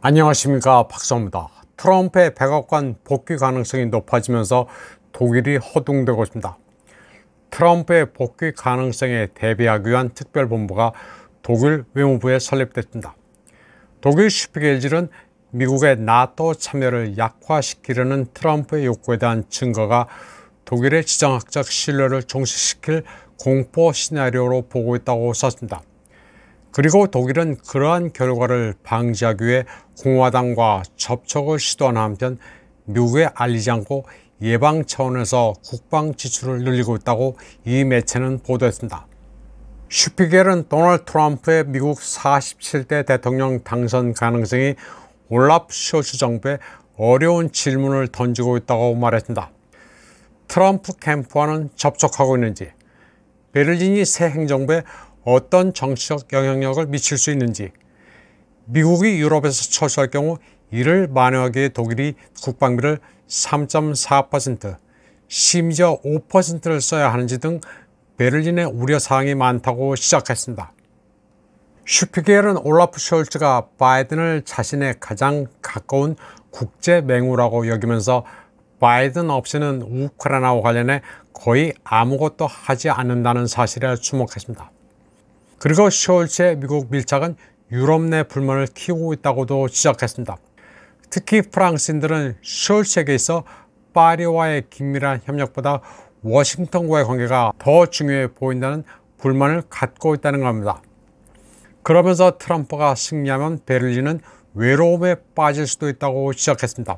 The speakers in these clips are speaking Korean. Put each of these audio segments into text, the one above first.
안녕하십니까, 박사입니다. 트럼프의 백악관 복귀 가능성이 높아지면서 독일이 허둥대고 있습니다. 트럼프의 복귀 가능성에 대비하기 위한 특별본부가 독일 외무부에 설립됐습니다. 독일 슈피겔질은 미국의 나토 참여를 약화시키려는 트럼프의 욕구에 대한 증거가 독일의 지정학적 신뢰를 종식시킬 공포 시나리오로 보고 있다고 썼습니다. 그리고 독일은 그러한 결과를 방지하기 위해 공화당과 접촉을 시도하는 한편 미국에 알리지 않고 예방 차원에서 국방 지출을 늘리고 있다고 이 매체는 보도했습니다. 슈피겔은 도널드 트럼프의 미국 47대 대통령 당선 가능성이 올라프 숄츠 정부에 어려운 질문을 던지고 있다고 말했습니다. 트럼프 캠프와는 접촉하고 있는지, 베를린이 새 행정부에 어떤 정치적 영향력을 미칠 수 있는지, 미국이 유럽에서 철수할 경우 이를 만회하기 위해 독일이 국방비를 3.4%, 심지어 5%를 써야 하는지 등 베를린의 우려사항이 많다고 시작했습니다. 슈피겔은 올라프 숄츠가 바이든을 자신의 가장 가까운 국제 맹우라고 여기면서 바이든 없이는 우크라이나와 관련해 거의 아무것도 하지 않는다는 사실에 주목했습니다. 그리고 숄츠의 미국 밀착은 유럽 내 불만을 키우고 있다고도 지적했습니다. 특히 프랑스인들은 숄츠에게 있어 파리와의 긴밀한 협력보다 워싱턴과의 관계가 더 중요해 보인다는 불만을 갖고 있다는 겁니다. 그러면서 트럼프가 승리하면 베를린은 외로움에 빠질 수도 있다고 지적했습니다.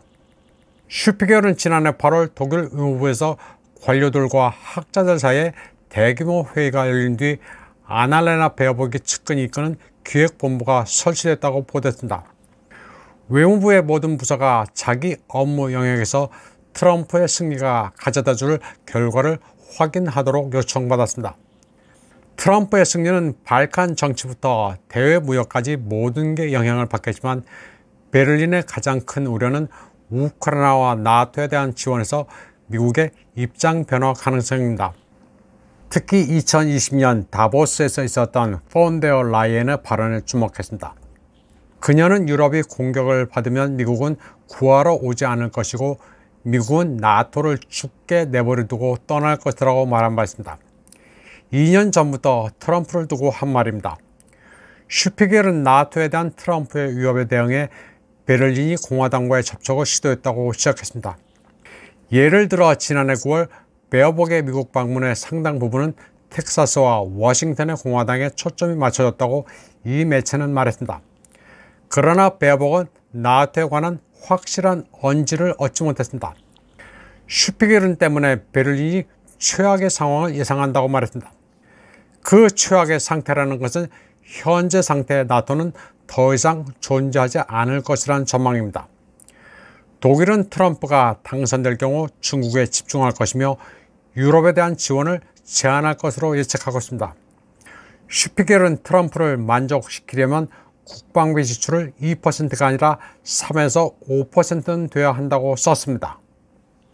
슈피겔은 지난해 8월 독일 의무부에서 관료들과 학자들 사이에 대규모 회의가 열린 뒤 아날레나 베어복이 측근이 이끄는 기획본부가 설치됐다고 보도했습니다. 외무부의 모든 부서가 자기 업무 영역에서 트럼프의 승리가 가져다줄 결과를 확인하도록 요청받았습니다. 트럼프의 승리는 발칸 정치부터 대외 무역까지 모든 게 영향을 받겠지만 베를린의 가장 큰 우려는 우크라이나와 나토에 대한 지원에서 미국의 입장 변화 가능성입니다. 특히 2020년 다보스에서 있었던 폰데어 라이엔의 발언에 주목했습니다. 그녀는 유럽이 공격을 받으면 미국은 구하러 오지 않을 것이고 미국은 나토를 죽게 내버려두고 떠날 것이라고 말한 바 있습니다. 2년 전부터 트럼프를 두고 한 말입니다. 슈피겔은 나토에 대한 트럼프의 위협에 대응해 베를린이 공화당과의 접촉을 시도했다고 시작했습니다. 예를 들어 지난해 9월 베어복의 미국 방문의 상당 부분은 텍사스와 워싱턴의 공화당에 초점이 맞춰졌다고 이 매체는 말했습니다. 그러나 베어복은 나토에 관한 확실한 언지를 얻지 못했습니다. 슈피겔은 때문에 베를린이 최악의 상황을 예상한다고 말했습니다. 그 최악의 상태라는 것은 현재 상태의 나토는 더 이상 존재하지 않을 것이라는 전망입니다. 독일은 트럼프가 당선될 경우 중국에 집중할 것이며 유럽에 대한 지원을 제한할 것으로 예측하고 있습니다. 슈피겔은 트럼프를 만족시키려면 국방비 지출을 2%가 아니라 3에서 5%는 돼야 한다고 썼습니다.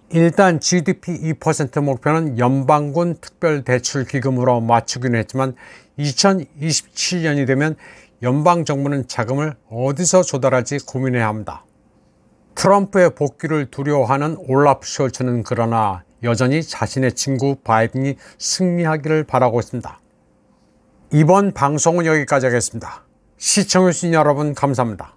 일단 GDP 2% 목표는 연방군 특별대출기금으로 맞추기는 했지만 2027년이 되면 연방정부는 자금을 어디서 조달할지 고민해야 합니다. 트럼프의 복귀를 두려워하는 올라프 숄츠는 그러나 여전히 자신의 친구 바이든이 승리하기를 바라고 있습니다. 이번 방송은 여기까지 하겠습니다. 시청해주신 여러분 감사합니다.